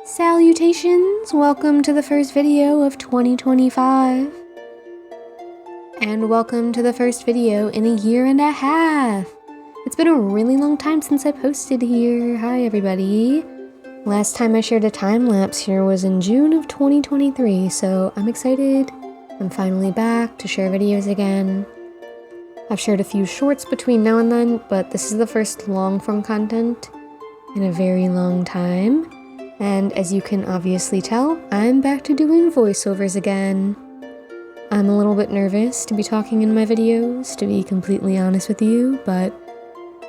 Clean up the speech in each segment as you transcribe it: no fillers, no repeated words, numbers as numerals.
Salutations! Welcome to the first video of 2025. And welcome to the first video in a year and a half. It's been a really long time since I posted here. Hi everybody. Last time I shared a time lapse here was in June of 2023, so I'm excited. I'm finally back to share videos again. I've shared a few shorts between now and then, but this is the first long form content in a very long time. And as you can obviously tell, I'm back to doing voiceovers again. I'm a little bit nervous to be talking in my videos, to be completely honest with you, but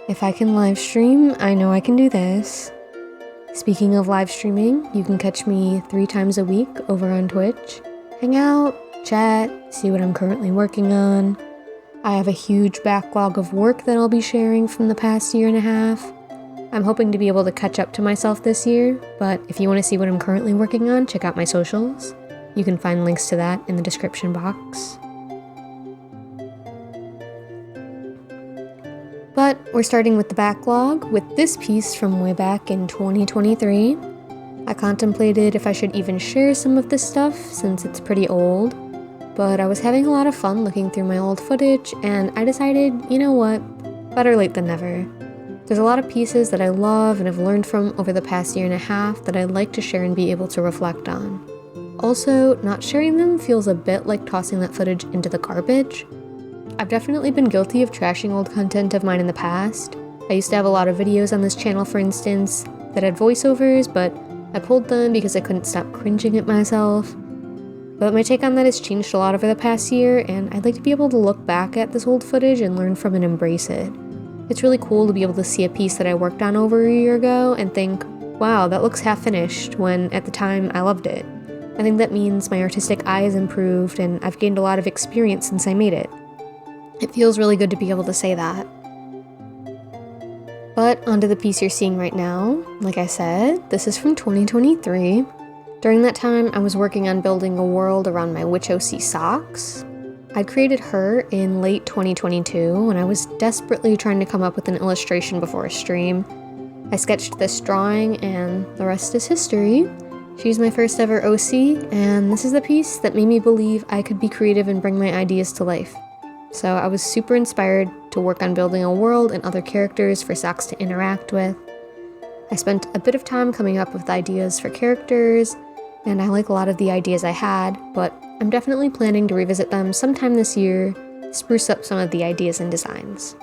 if I can live stream, I know I can do this. Speaking of live streaming, you can catch me 3 times a week over on Twitch. Hang out, chat, see what I'm currently working on. I have a huge backlog of work that I'll be sharing from the past year and a half. I'm hoping to be able to catch up to myself this year, but if you want to see what I'm currently working on, check out my socials. You can find links to that in the description box. But we're starting with the backlog with this piece from way back in 2023. I contemplated if I should even share some of this stuff since it's pretty old, but I was having a lot of fun looking through my old footage and I decided, you know what, better late than never. There's a lot of pieces that I love and have learned from over the past year and a half that I'd like to share and be able to reflect on. Also, not sharing them feels a bit like tossing that footage into the garbage. I've definitely been guilty of trashing old content of mine in the past. I used to have a lot of videos on this channel, for instance, that had voiceovers, but I pulled them because I couldn't stop cringing at myself. But my take on that has changed a lot over the past year, and I'd like to be able to look back at this old footage and learn from and embrace it. It's really cool to be able to see a piece that I worked on over a year ago and think, wow, that looks half finished, when at the time I loved it. I think that means my artistic eye has improved and I've gained a lot of experience since I made it. It feels really good to be able to say that. But onto the piece you're seeing right now. Like I said, this is from 2023. During that time, I was working on building a world around my Witch OC socks. I'd created her in late 2022 when I was desperately trying to come up with an illustration before a stream. I sketched this drawing and the rest is history. She's my first ever OC, and this is the piece that made me believe I could be creative and bring my ideas to life. So I was super inspired to work on building a world and other characters for socks to interact with. I spent a bit of time coming up with ideas for characters, and I like a lot of the ideas I had, but I'm definitely planning to revisit them sometime this year, spruce up some of the ideas and designs.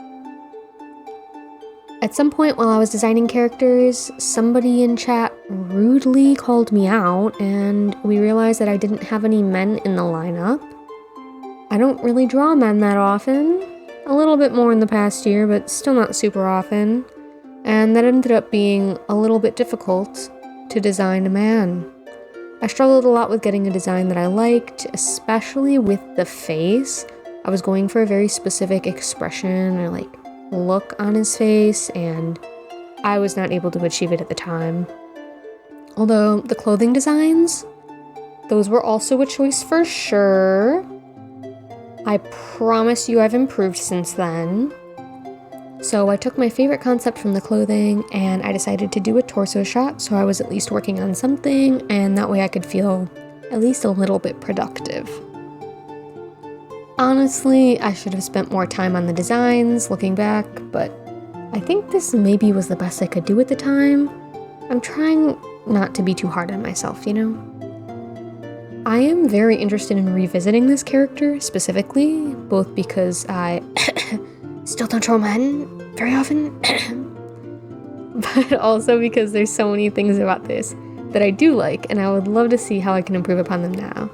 At some point while I was designing characters, somebody in chat rudely called me out, and we realized that I didn't have any men in the lineup. I don't really draw men that often, a little bit more in the past year, but still not super often, and that ended up being a little bit difficult to design a man. I struggled a lot with getting a design that I liked, especially with the face. I was going for a very specific expression or look on his face, and I was not able to achieve it at the time. Although the clothing designs, those were also a choice for sure. I promise you I've improved since then. So I took my favorite concept from the clothing and I decided to do a torso shot so I was at least working on something, and that way I could feel at least a little bit productive. Honestly, I should have spent more time on the designs looking back, but I think this maybe was the best I could do at the time. I'm trying not to be too hard on myself, you know? I am very interested in revisiting this character specifically, both because I still don't draw men very often, but also because there's so many things about this that I do like, and I would love to see how I can improve upon them now.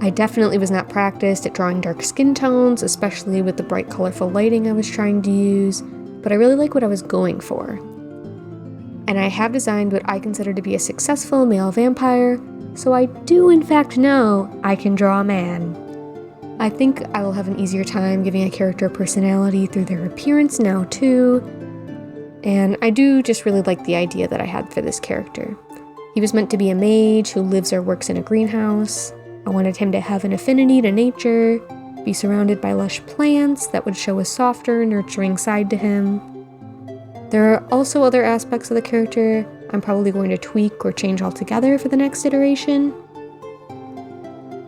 I definitely was not practiced at drawing dark skin tones, especially with the bright colorful lighting I was trying to use, but I really like what I was going for. And I have designed what I consider to be a successful male vampire, so I do in fact know I can draw a man. I think I will have an easier time giving a character a personality through their appearance now too, and I do just really like the idea that I had for this character. He was meant to be a mage who lives or works in a greenhouse. I wanted him to have an affinity to nature, be surrounded by lush plants that would show a softer, nurturing side to him. There are also other aspects of the character I'm probably going to tweak or change altogether for the next iteration.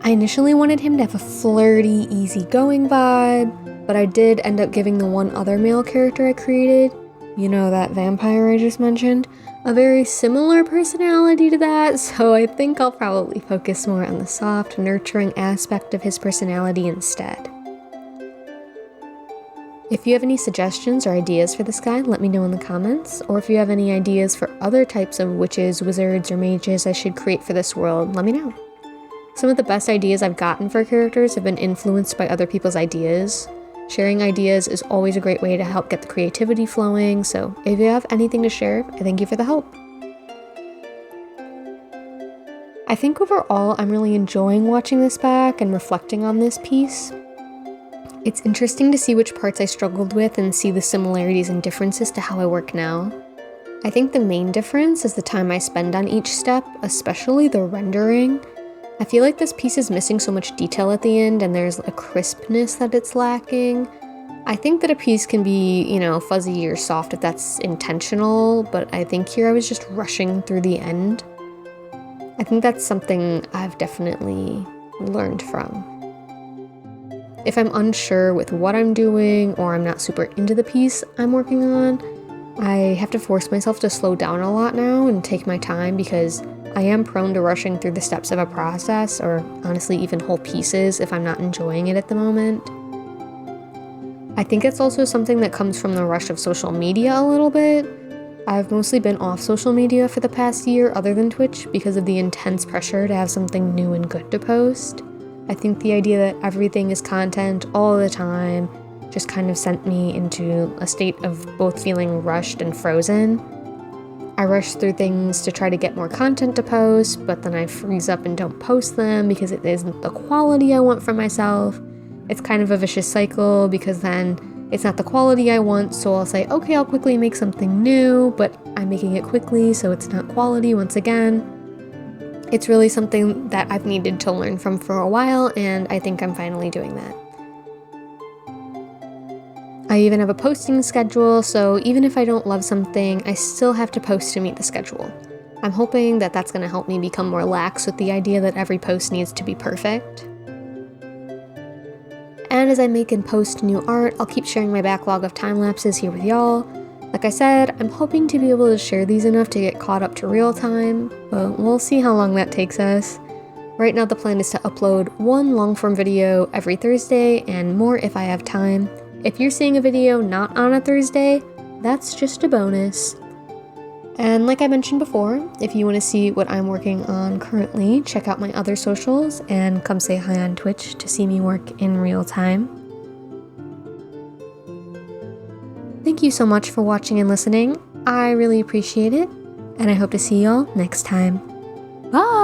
I initially wanted him to have a flirty, easygoing vibe, but I did end up giving the one other male character I created, you know, that vampire I just mentioned, a very similar personality to that, so I think I'll probably focus more on the soft, nurturing aspect of his personality instead. If you have any suggestions or ideas for this guy, let me know in the comments, or if you have any ideas for other types of witches, wizards, or mages I should create for this world, let me know. Some of the best ideas I've gotten for characters have been influenced by other people's ideas. Sharing ideas is always a great way to help get the creativity flowing, so if you have anything to share, I thank you for the help. I think overall I'm really enjoying watching this back and reflecting on this piece. It's interesting to see which parts I struggled with and see the similarities and differences to how I work now. I think the main difference is the time I spend on each step, especially the rendering. I feel like this piece is missing so much detail at the end and there's a crispness that it's lacking. I think that a piece can be, fuzzy or soft if that's intentional, but I think here I was just rushing through the end. I think that's something I've definitely learned from. If I'm unsure with what I'm doing or I'm not super into the piece I'm working on, I have to force myself to slow down a lot now and take my time because I am prone to rushing through the steps of a process or honestly even whole pieces if I'm not enjoying it at the moment. I think it's also something that comes from the rush of social media a little bit. I've mostly been off social media for the past year other than Twitch because of the intense pressure to have something new and good to post. I think the idea that everything is content all the time just kind of sent me into a state of both feeling rushed and frozen. I rush through things to try to get more content to post, but then I freeze up and don't post them because it isn't the quality I want for myself. It's kind of a vicious cycle because then it's not the quality I want, so I'll say, okay, I'll quickly make something new, but I'm making it quickly, so it's not quality once again. It's really something that I've needed to learn from for a while, and I think I'm finally doing that. I even have a posting schedule, so even if I don't love something, I still have to post to meet the schedule. I'm hoping that that's going to help me become more lax with the idea that every post needs to be perfect. And as I make and post new art, I'll keep sharing my backlog of time lapses here with y'all. Like I said, I'm hoping to be able to share these enough to get caught up to real time, but we'll see how long that takes us. Right now the plan is to upload one long-form video every Thursday and more if I have time. If you're seeing a video not on a Thursday, that's just a bonus. And like I mentioned before, if you want to see what I'm working on currently, check out my other socials and come say hi on Twitch to see me work in real time. Thank you so much for watching and listening. I really appreciate it, and I hope to see y'all next time. Bye!